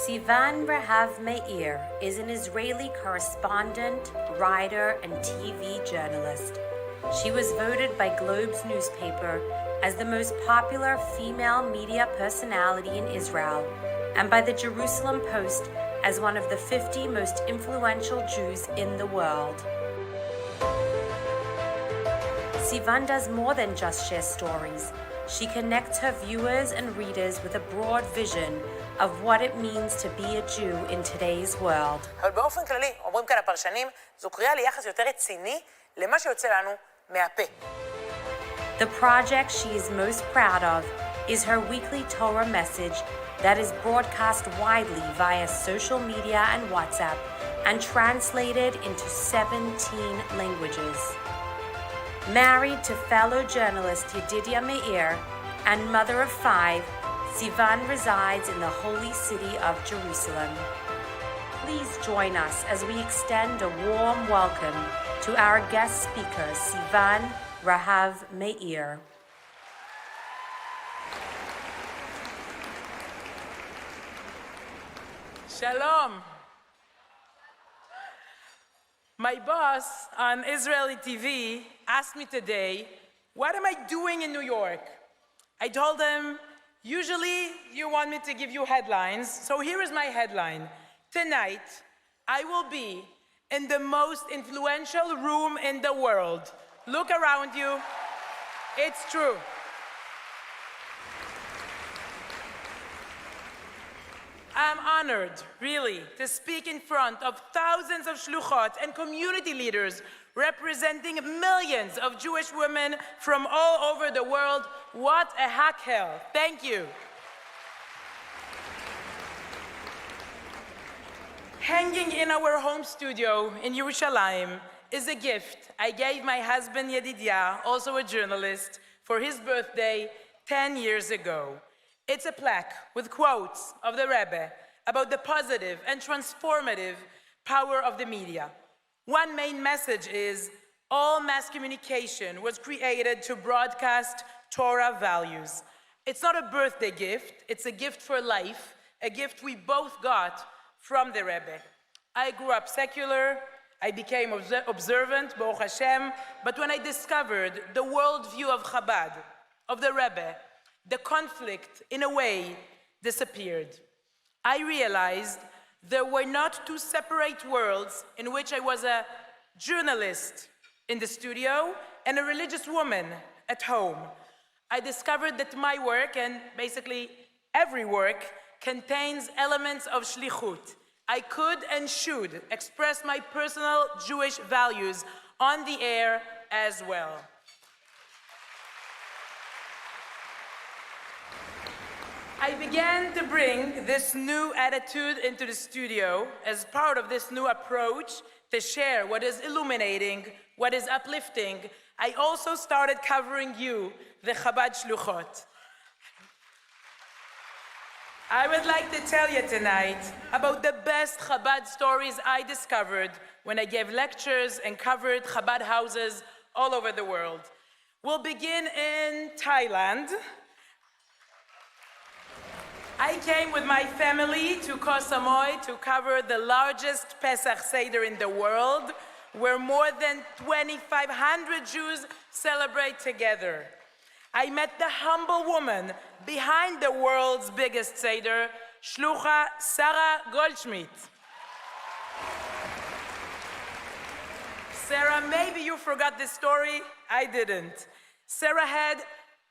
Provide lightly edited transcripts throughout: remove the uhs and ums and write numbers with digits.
Sivan Rahav Meir is an Israeli correspondent, writer, and TV journalist. She was voted by Globe's newspaper as the most popular female media personality in Israel, and by the Jerusalem Post as one of the 50 most influential Jews in the world. Sivan does more than just share stories. She connects her viewers and readers with a broad vision of what it means to be a Jew in today's world. אבל באופן כללי, אומרים כאן הפרשנים, זו קריאה ליחס יותר רציני למה שיוצא לנו מהפה. The project she is most proud of is her weekly Torah message that is broadcast widely via social media and WhatsApp and translated into 17 languages. Married to fellow journalist Yedidia Meir and mother of 5, Sivan resides in the holy city of Jerusalem. Please join us as we extend a warm welcome to our guest speaker, Sivan Rahav Meir. Shalom. My boss on Israeli TV asked me today, what am I doing in New York? I told him, usually you want me to give you headlines, so here is my headline. Tonight, I will be in the most influential room in the world. Look around you. It's true. I'm honored, really, to speak in front of thousands of shluchot and community leaders representing millions of Jewish women from all over the world. What a hakel. Thank you. Hanging in our home studio in Yerushalayim is a gift I gave my husband Yedidia, also a journalist, for his birthday 10 years ago. It's a plaque with quotes of the Rebbe about the positive and transformative power of the media. One main message is, all mass communication was created to broadcast Torah values. It's not a birthday gift, it's a gift for life, a gift we both got from the Rebbe. I grew up secular, I became observant, Baruch Hashem, but when I discovered the worldview of Chabad, of the Rebbe, the conflict, in a way, disappeared. I realized there were not two separate worlds in which I was a journalist in the studio and a religious woman at home. I discovered that my work, and basically every work, contains elements of shlichut. I could and should express my personal Jewish values on the air as well. I began to bring this new attitude into the studio as part of this new approach to share what is illuminating, what is uplifting. I also started covering you, the Chabad Shluchot. I would like to tell you tonight about the best Chabad stories I discovered when I gave lectures and covered Chabad houses all over the world. We'll begin in Thailand. I came with my family to Koh Samui to cover the largest Pesach Seder in the world, where more than 2,500 Jews celebrate together. I met the humble woman behind the world's biggest Seder, Shlucha Sarah Goldschmidt. Sarah, maybe you forgot this story. I didn't. Sarah had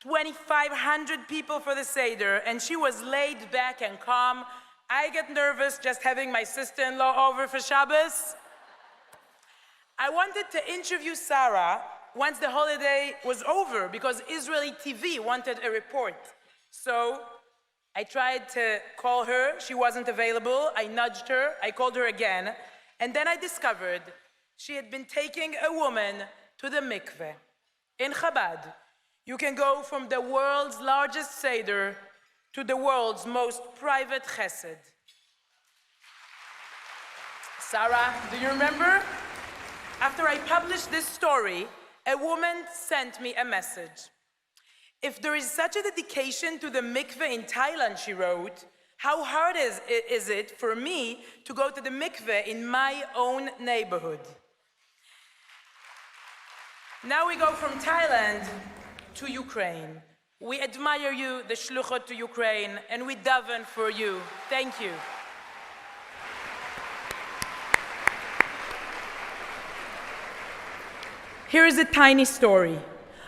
2,500 people for the Seder, and she was laid back and calm. I get nervous just having my sister-in-law over for Shabbos. I wanted to interview Sarah once the holiday was over because Israeli TV wanted a report. So I tried to call her. She wasn't available. I nudged her. I called her again. And then I discovered she had been taking a woman to the mikveh. In Chabad, you can go from the world's largest Seder to the world's most private chesed. Sarah, do you remember? After I published this story, a woman sent me a message. If there is such a dedication to the mikveh in Thailand, she wrote, How hard is it for me to go to the mikveh in my own neighborhood? Now we go from Thailand to Ukraine. We admire you, the Shluchot to Ukraine, and we daven for you. Thank you. Here is a tiny story.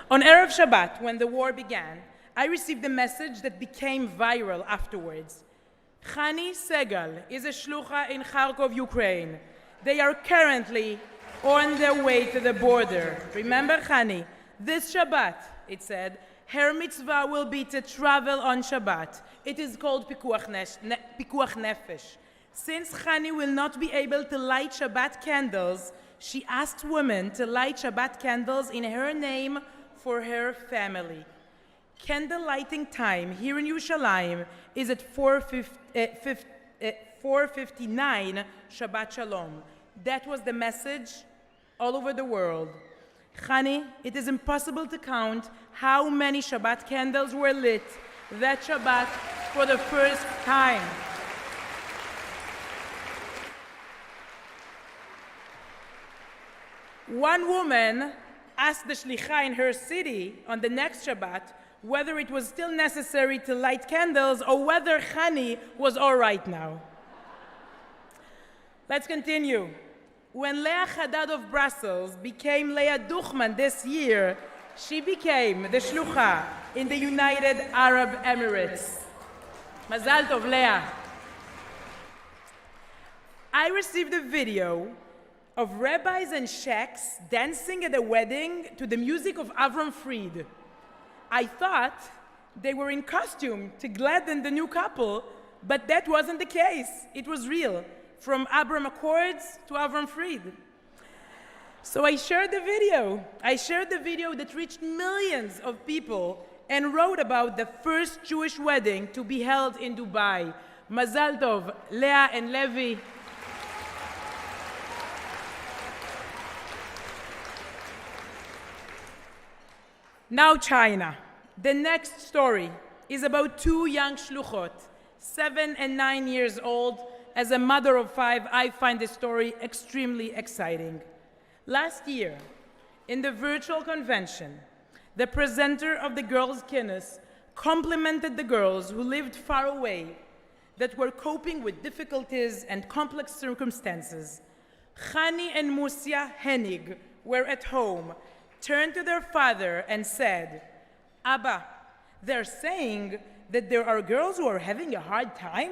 On Erev Shabbat, when the war began, I received a message that became viral afterwards. Chani Segal is a shlucha in Kharkov, Ukraine. They are currently on their way to the border. Remember Chani? This Shabbat, it said, her mitzvah will be to travel on Shabbat. It is called Pikuach Nefesh. Since Chani will not be able to light Shabbat candles, she asked women to light Shabbat candles in her name for her family. Candle lighting time here in Yerushalayim is at 4:59 Shabbat Shalom. That was the message all over the world. Chani, it is impossible to count how many Shabbat candles were lit that Shabbat for the first time. One woman asked the shlicha in her city on the next Shabbat whether it was still necessary to light candles or whether Chani was all right now. Let's continue. When Leah Haddad of Brussels became Leah Duchman this year, she became the shlucha in the United Arab Emirates. Mazal tov, Leah. I received a video of rabbis and sheikhs dancing at a wedding to the music of Avram Fried. I thought they were in costume to gladden the new couple, but that wasn't the case. It was real, from Abram Accords to Avram Fried. So I shared the video. I shared the video that reached millions of people and wrote about the first Jewish wedding to be held in Dubai. Mazal tov, Leah and Levi. Now China. The next story is about two young shluchot, 7 and 9 years old. As a mother of 5, I find this story extremely exciting. Last year, in the virtual convention, the presenter of the girls' kines complimented the girls who lived far away that were coping with difficulties and complex circumstances. Chani and Musia Henig were at home, turned to their father and said, Abba, they're saying that there are girls who are having a hard time.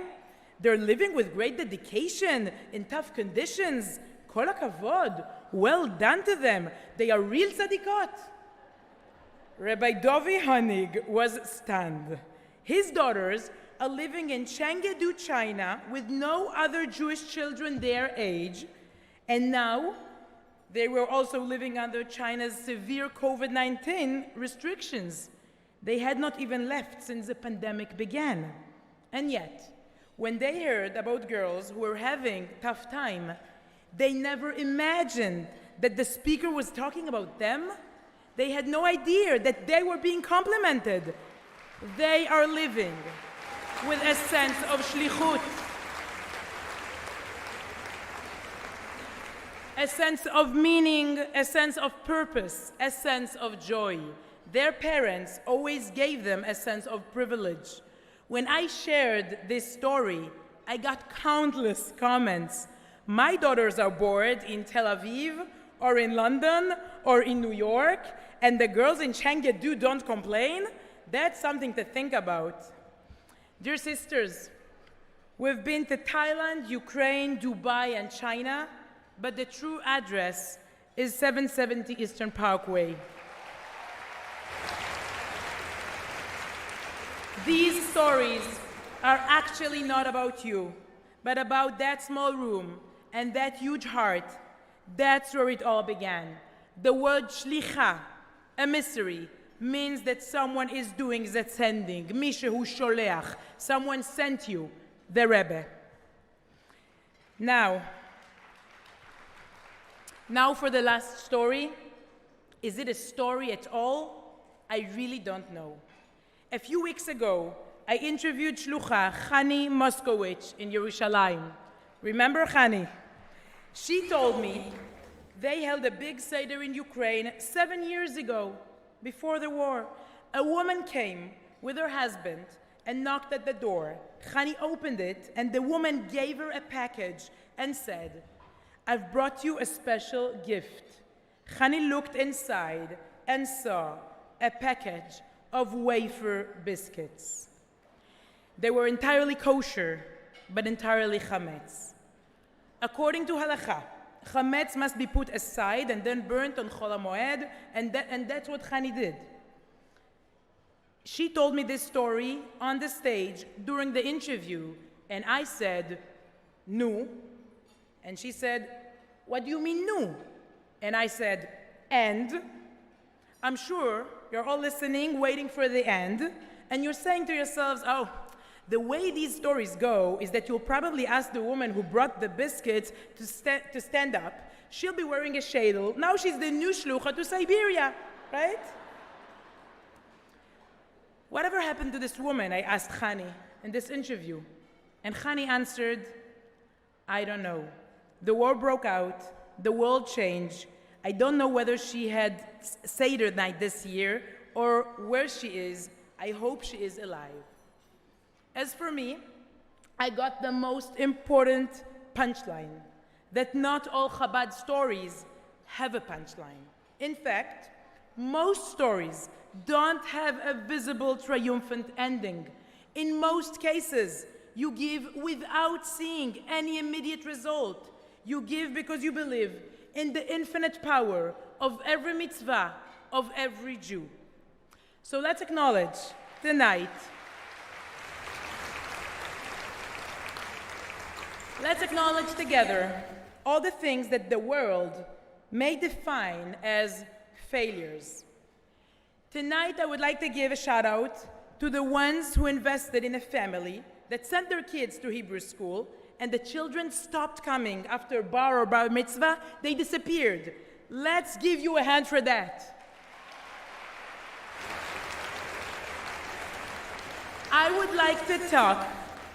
They're living with great dedication in tough conditions. Kol hakavod, well done to them. They are real tzadikot. Rabbi Dovi Hanig was stunned. His daughters are living in Chengdu, China, with no other Jewish children their age, and now they were also living under China's severe COVID-19 restrictions. They had not even left since the pandemic began. And yet, when they heard about girls who were having a tough time, they never imagined that the speaker was talking about them. They had no idea that they were being complimented. They are living with a sense of shlichut, a sense of meaning, a sense of purpose, a sense of joy. Their parents always gave them a sense of privilege. When I shared this story, I got countless comments. My daughters are bored in Tel Aviv, or in London, or in New York, and the girls in Chengdu don't complain? That's something to think about. Dear sisters, we've been to Thailand, Ukraine, Dubai, and China, but the true address is 770 Eastern Parkway. These stories are actually not about you, but about that small room and that huge heart. That's where it all began. The word shlicha, a mystery, means that someone is doing the sending. Mishehu sholeach, someone sent you, the Rebbe. Now for the last story. Is it a story at all? I really don't know. A few weeks ago, I interviewed Shlucha Chani Moskowitz in Yerushalayim. Remember Chani? She told me they held a big Seder in Ukraine 7 years ago, before the war. A woman came with her husband and knocked at the door. Chani opened it, and the woman gave her a package and said, "I've brought you a special gift." Chani looked inside and saw a package of wafer biscuits. They were entirely kosher, but entirely chametz. According to halakha, chametz must be put aside and then burnt on Chol HaMoed, and that's what Chani did. She told me this story on the stage during the interview, and I said, "Nu?" And she said, "What do you mean, nu?" And I said, "And?" I'm sure you're all listening, waiting for the end, and you're saying to yourselves, "Oh, the way these stories go is that you'll probably ask the woman who brought the biscuits to stand up. She'll be wearing a shadel. Now she's the new shlucha to Siberia, right?" Whatever happened to this woman, I asked Chani in this interview. And Chani answered, "I don't know. The war broke out. The world changed. I don't know whether she had Seder night this year or where she is. I hope she is alive." As for me, I got the most important punchline, that not all Chabad stories have a punchline. In fact, most stories don't have a visible triumphant ending. In most cases, you give without seeing any immediate result. You give because you believe in the infinite power of every mitzvah, of every Jew. So let's acknowledge tonight, let's acknowledge together all the things that the world may define as failures. Tonight, I would like to give a shout out to the ones who invested in a family that sent their kids to Hebrew school, and the children stopped coming after bar or bar mitzvah. They disappeared. Let's give you a hand for that. I would like to talk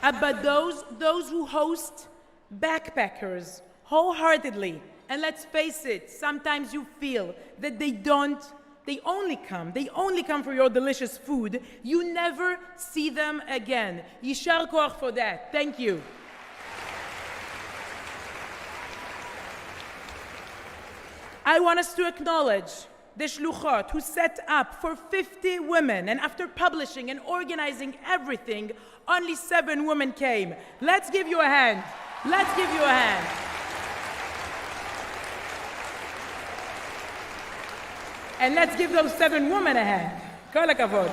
about those who host backpackers wholeheartedly. And let's face it, sometimes you feel that they only come for your delicious food. You never see them again. Yishar koach for that. Thank you. I want us to acknowledge the shluchot who set up for 50 women, and after publishing and organizing everything, only 7 women came. Let's give you a hand. Let's give you a hand. And let's give those 7 women a hand. Kol hakavod.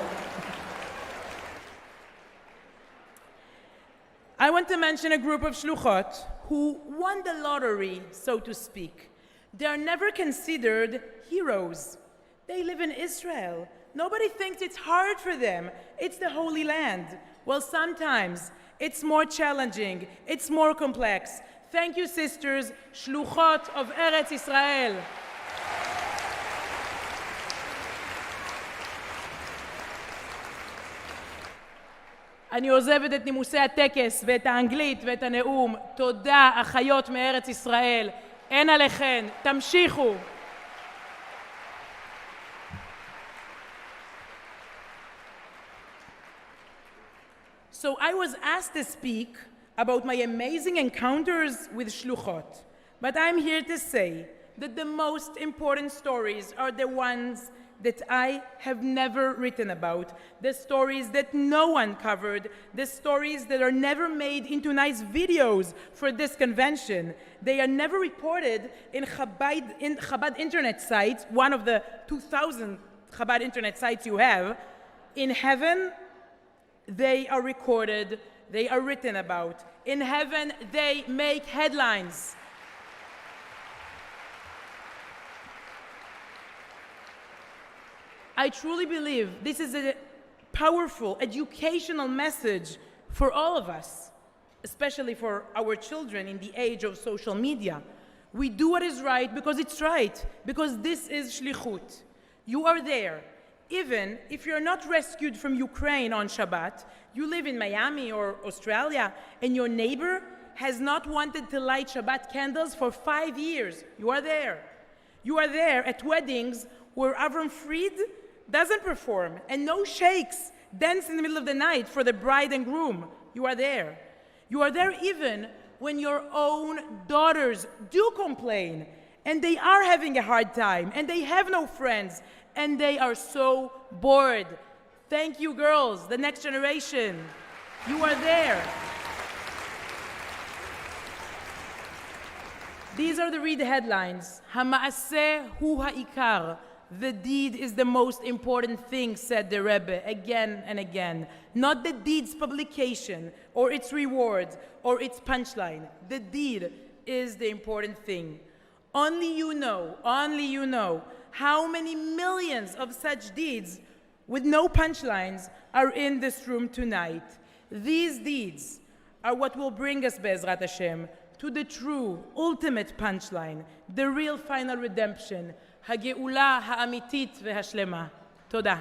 I want to mention a group of shluchot who won the lottery, so to speak. They are never considered heroes. They live in Israel. Nobody thinks it's hard for them. It's the Holy Land. Well, sometimes it's more challenging. It's more complex. Thank you, sisters, shluchot of Eretz Israel. אני עוזבת את נימוסי הטקס ואת האנגלית ואת הנאום. תודה, אחיות מארץ ישראל. אין עליכן, תמשיכו. So I was asked to speak about my amazing encounters with shluchot, but I'm here to say that the most important stories are the ones that I have never written about, the stories that no one covered, the stories that are never made into nice videos for this convention. They are never reported in Chabad internet sites, one of the 2,000 Chabad internet sites you have. In heaven, they are recorded, they are written about. In heaven, they make headlines. I truly believe this is a powerful educational message for all of us, especially for our children in the age of social media. We do what is right because it's right, because this is shlichut. You are there Even if you're not rescued from Ukraine on Shabbat, you live in Miami or Australia, and your neighbor has not wanted to light Shabbat candles for 5 years. You are there. You are there at weddings where Avram Fried doesn't perform, and no sheikhs dance in the middle of the night for the bride and groom. You are there. You are there even when your own daughters do complain, and they are having a hard time, and they have no friends, and they are so bored. Thank you, girls, the next generation. You are there. These are the read headlines. Hama'aseh hu ha'ikar. The deed is the most important thing, said the Rebbe again and again. Not the deed's publication, or its rewards, or its punchline. The deed is the important thing. Only you know how many millions of such deeds with no punchlines are in this room tonight. These deeds are what will bring us, Be'ezrat Hashem, to the true, ultimate punchline, the real final redemption, הגאולה האמיתית והשלמה. תודה.